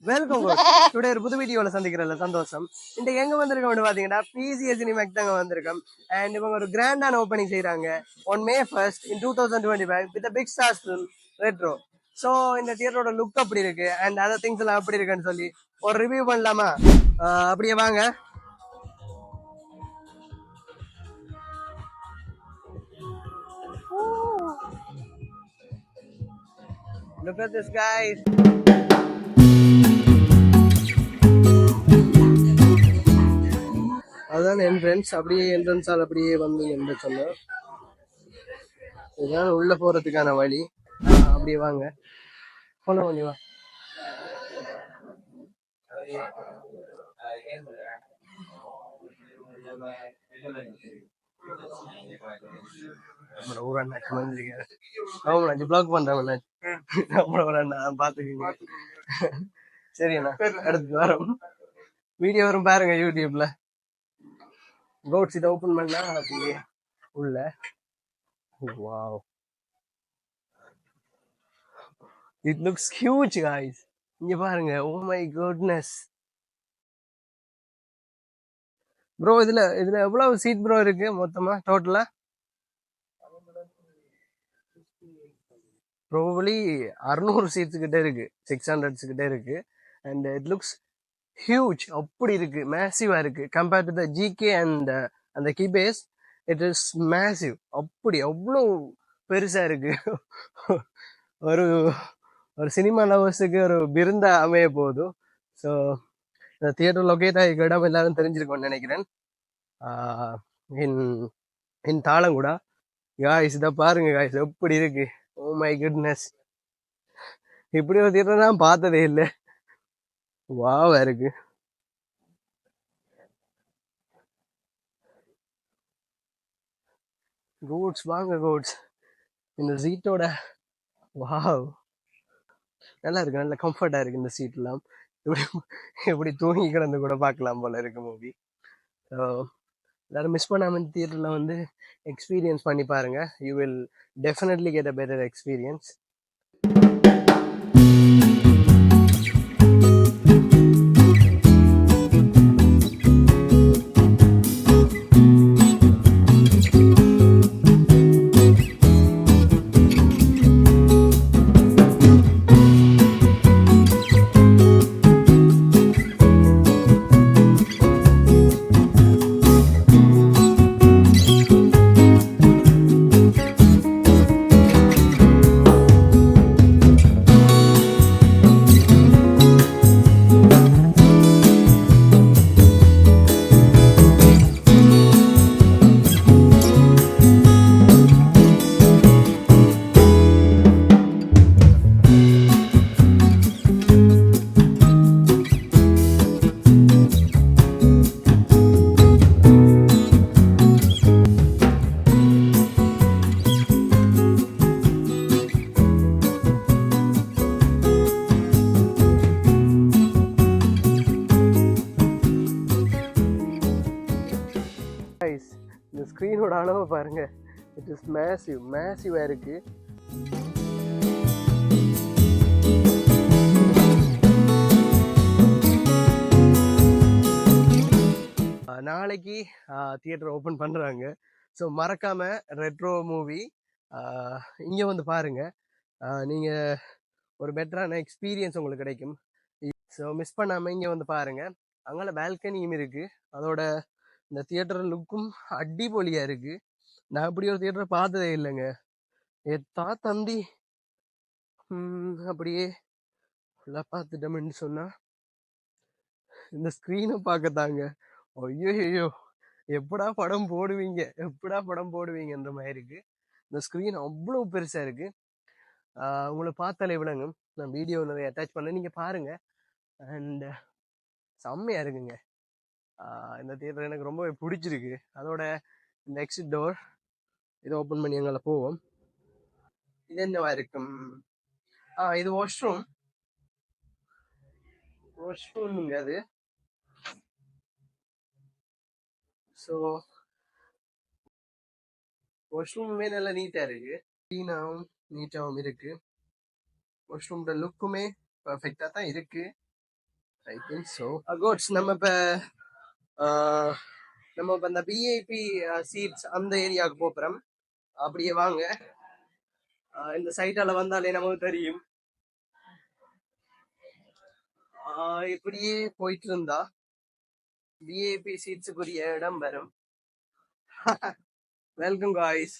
Welcome today ஒரு புது வீடியோல சந்திக்கிறதுல சந்தோஷம். இந்த எங்க வந்திருக்கோம்னு பாத்தீங்கன்னா பிசிஎஸ் சினிமாக்கு தாங்க வந்திருக்கோம். அண்ட் இவங்க ஒரு கிராண்டான ஓப்பனிங் செய்யறாங்க on May 1st in 2025 with a big stars film Retro. So இந்த தியேட்டரோட லுக் அப்படி இருக்கு அண்ட் அதர் திங்ஸ் எல்லாம் அப்படி இருக்குன்னு சொல்லி ஒரு ரிவ்யூ பண்ணலாமா? அப்படியே வாங்க. Look at this guys. அதுதான் என்ட்ரன்ஸ். அப்படியே என்ட்ரன்ஸால் அப்படியே வந்து என்று சொன்னோம். இதுதான் உள்ள போறதுக்கான வழி. அப்படியே வாங்க, போன பண்ணி வா. நம்மளோட ஊர் அண்ணா வந்திருக்காரு. ஆமாண்ணா பிளாக் பண்றேன். நம்மளோட ஒரு அண்ணா பாத்துக்கீங்க. சரி அண்ணா, அடுத்து வரோம். வீடியோ வரும் பாருங்க யூடியூப்ல. கோட்ஸ் இதை ஓபன் பண்ணா அப்படியே உள்ள. Wow, it looks huge guys. இங்க பாருங்க. Oh my goodness bro. இதுல எவ்வளவு சீட் ப்ரோ இருக்கு மொத்தமா டோட்டலா? ப்ரோபலி 600 சீட்ஸ் கிட்ட இருக்கு, 600 கிட்ட இருக்கு. And it looks huge. அப்படி இருக்கு, மேசிவா இருக்கு. Compared to the GK and அந்த கீபேஸ், இட் இஸ் மேசிவ். அப்படி அவ்வளோ பெருசா இருக்கு. ஒரு ஒரு சினிமா லவர்ஸுக்கு ஒரு விருந்தா அமைய போதும். ஸோ இந்த தியேட்டர் லொக்கேட் ஆகிருக்க இடம் எல்லாரும் தெரிஞ்சிருக்கோம்னு நினைக்கிறேன். இன் இன் தாளங்குடா. காய்ஸ் இதை பாருங்க காய்ஸ், எப்படி இருக்கு. ஓ மை குட்னஸ், இப்படி ஒரு தியேட்டர் நான் பார்த்ததே இல்லை. வாவா இருக்கு. கோட்ஸ் வாங்க கோட்ஸ். இந்த சீட்டோட வாவ் நல்லா இருக்கு, நல்ல கம்ஃபர்டா இருக்கு இந்த சீட் எல்லாம். இப்படி எப்படி தூங்கி கிடந்து கூட பார்க்கலாம் போல இருக்கு மூவி. ஸோ எல்லாரும் மிஸ் பண்ணாம இந்த தியேட்டர்ல வந்து எக்ஸ்பீரியன்ஸ் பண்ணி பாருங்க. You will definitely get a better experience. இந்த ஸ்க்ரீனோட அளவை பாருங்க. இட் இஸ் மேசிவா இருக்கு. நாளைக்கு தியேட்டர் ஓப்பன் பண்றாங்க. ஸோ மறக்காம ரெட்ரோ மூவி இங்க வந்து பாருங்க. நீங்க ஒரு பெட்டரான எக்ஸ்பீரியன்ஸ் உங்களுக்கு கிடைக்கும். ஸோ மிஸ் பண்ணாம இங்க வந்து பாருங்க. அங்கால பால்கனியும் இருக்கு. அதோட இந்த தியேட்டர் லுக்கும் அடிபொலியா இருக்கு. நான் இப்படி ஒரு தியேட்டர் பார்த்ததே இல்லைங்க. எத்தா தந்தி அப்படியே ஃபுல்லாக பார்த்துட்டோம்னு சொன்னா இந்த ஸ்க்ரீனை பார்க்கத்தாங்க. ஐயோ எப்படா படம் போடுவீங்கன்ற மாதிரி இருக்கு. இந்த ஸ்க்ரீன் அவ்வளோ பெருசா இருக்கு. உங்களை பார்த்தாலே விளங்கும். நான் வீடியோ நிறைய அட்டாச் பண்ண, நீங்க பாருங்க. அண்ட் செம்மையா இருக்குங்க. இந்த தியேட்டர் எனக்கு ரொம்பவே பிடிச்சிருக்கு. அதோட இந்த எக்ஸிட் டோர் இதை ஓப்பன் பண்ணி எங்களை போவோம். இது என்னவா இருக்கும்? இது வாஷ்ரூம்ங்க அது. ஸோ வாஷ்ரூமுமே நல்லா நீட்டா இருக்கு, க்ளீனாகவும் நீட்டாகவும் இருக்கு. வாஷ்ரூமோட லுக்குமே பர்ஃபெக்டா தான் இருக்கு. I think so. கோட்ஸ் நம்ம இப்போ அந்த விஐபி சீட்ஸ் அந்த ஏரியாவுக்கு போகிறோம். அப்படியே வாங்க, இந்த சைட்டால வந்தாலே நமக்கு தெரியும். இப்படியே போயிட்டு இருந்தா விஐபி சீட்ஸுக்குரிய இடம் வரும். Welcome guys.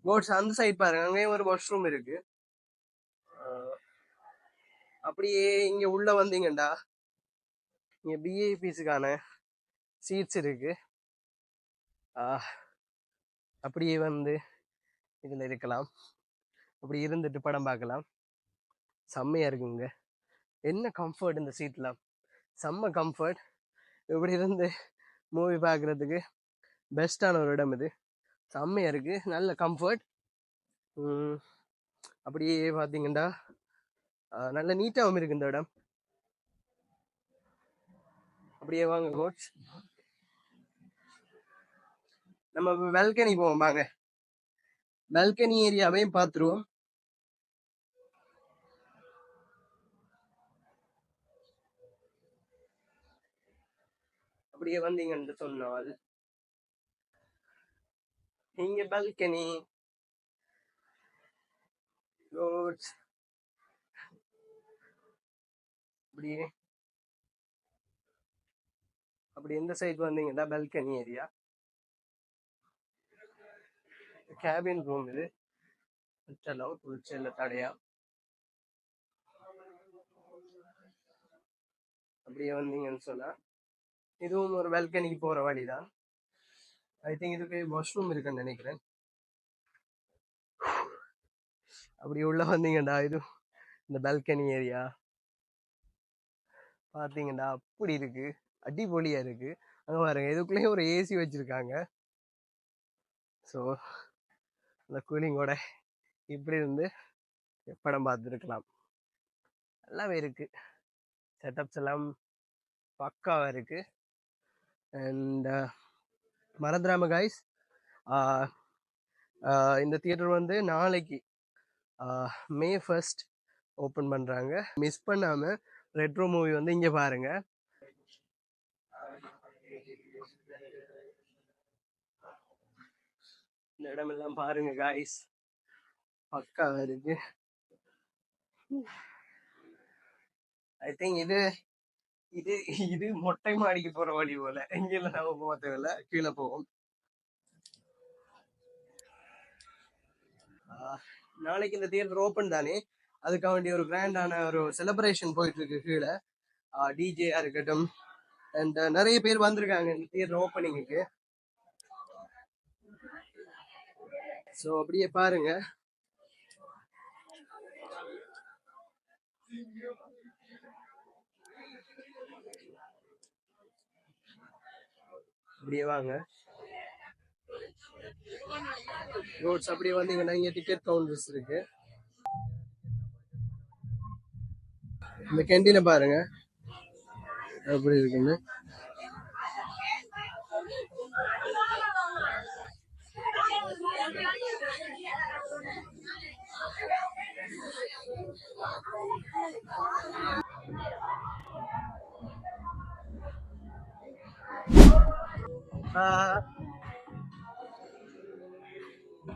கோட்ஸ் அந்த சைட் பாருங்க, அங்கேயும் ஒரு வாஷ்ரூம் இருக்கு. அப்படியே இங்க உள்ள வந்தீங்கண்டா இங்க விஐபிஸுக்கான சீட்ஸ் இருக்கு. அப்படியே வந்து இதுல இருக்கலாம், அப்படி இருந்துட்டு படம் பார்க்கலாம். செம்மையா இருக்குங்க. என்ன கம்ஃபர்ட் இந்த சீட்ல, செம்ம கம்ஃபர்ட். இப்படி இருந்து மூவி பார்க்கறதுக்கு பெஸ்டான ஒரு இடம் இது. செம்மையா இருக்கு, நல்ல கம்ஃபர்ட். அப்படியே பார்த்தீங்கன்னா நல்ல நீட்டாகவும் இருக்கு இந்த இடம். அப்படியே வாங்க கோட்ஸ், நம்ம பால்கனி போவோம். வாங்க, பால்கனி ஏரியாவையும் பார்த்துருவோம். அப்படியே வந்தீங்கன்னு சொன்னால் இங்க பால்கனி கோட்ஸ். அப்படியே அப்படி எந்த சைடு வந்தீங்கன்னா பால்கனி ஏரியா, கேபின் ரூம் இது. குளிச்சல தடையா. அப்படியே வந்தீங்கன்னு சொன்னா இதுவும் ஒரு பால்கனிக்கு போற வழிதான். ஐ திங்க் இதுக்கு வாஷ்ரூம் இருக்குன்னு நினைக்கிறேன். அப்படி உள்ள வந்தீங்கடா இது இந்த பால்கனி ஏரியா பாத்தீங்கடா அப்படி இருக்கு, அடிப்பொலியா இருக்கு. அங்க பாருங்க, இதுக்குள்ளேயே ஒரு ஏசி வச்சிருக்காங்க. ஸோ அந்த கூலிங்கோட இப்படி இருந்து படம் பார்த்துருக்கலாம். நல்லாவே இருக்கு, செட்டப்ஸ் எல்லாம் பக்காவா இருக்கு. அண்ட் மறந்துடாம கைஸ், இந்த தியேட்டர் வந்து நாளைக்கு May 1st ஓப்பன் பண்றாங்க. மிஸ் பண்ணாம ரெட்ரோ மூவி வந்து இங்க பாருங்க. இந்த இடமெல்லாம் பாருங்க காய்ஸ், பக்காவா இருக்கு. ஐ திங்க் இது இது இது மொட்டை மாடிக்கு போற வழி போல. இங்க நம்ம போக தேவையில்ல, கீழே போவோம். நாளைக்கு இந்த தியேட்டர் ஓப்பன் தானே, அதுக்காக வேண்டிய ஒரு கிராண்டான ஒரு செலிப்ரேஷன் போயிட்டு இருக்கு கீழே. டிஜேயா இருக்கட்டும், அண்ட் நிறைய பேர் வந்திருக்காங்க இந்த தியேட்டர் ஓப்பனிங்க்கு. ஸோ அப்படியே பாருங்க. அப்படியே வாங்க ரோட்ஸ். அப்படியே வந்தீங்கன்னா இங்க டிக்கெட் கவுண்டர்ஸ் இருக்கு. இந்த கேண்டீனை பாருங்க எப்படி இருக்குன்னு.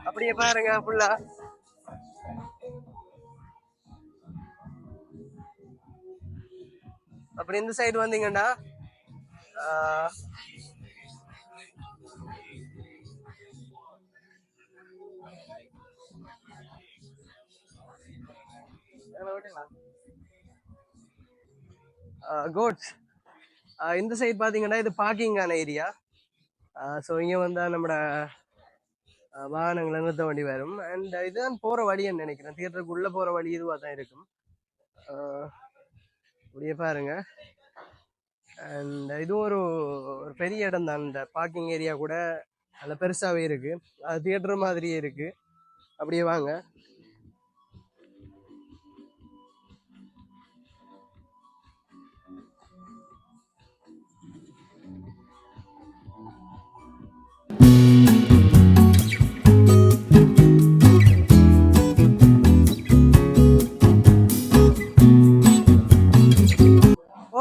அப்படியே பாருங்க ஃபுல்லா. அப்படி இந்த சைடு வந்தீங்கன்னா கோட்ஸ். இந்த சைடு பாத்தீங்கன்னா இது பார்க்கிங்கான ஏரியா. ஸோ இங்க வந்தா நம்மட வாகனங்களை நிறுத்த வண்டி வரும். அண்ட் இதுதான் போற வழின்னு நினைக்கிறேன், தியேட்டருக்கு உள்ள போற வழி இதுவா தான் இருக்கும். அப்படியே பாருங்க. அண்ட் இதுவும் ஒரு பெரிய இடம் தான். இந்த பார்க்கிங் ஏரியா கூட நல்ல பெருசாவே இருக்கு, அது தியேட்டர் மாதிரியே இருக்கு. அப்படியே வாங்க.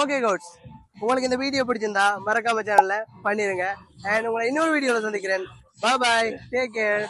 ஓகே கோட்ஸ், உங்களுக்கு இந்த வீடியோ பிடிச்சிருந்தா மறக்காம சேனல்ல பண்ணிருங்க. அண்ட் உங்களை இன்னொரு வீடியோல சந்திக்கிறேன். பாய் பாய், டேக் கேர்.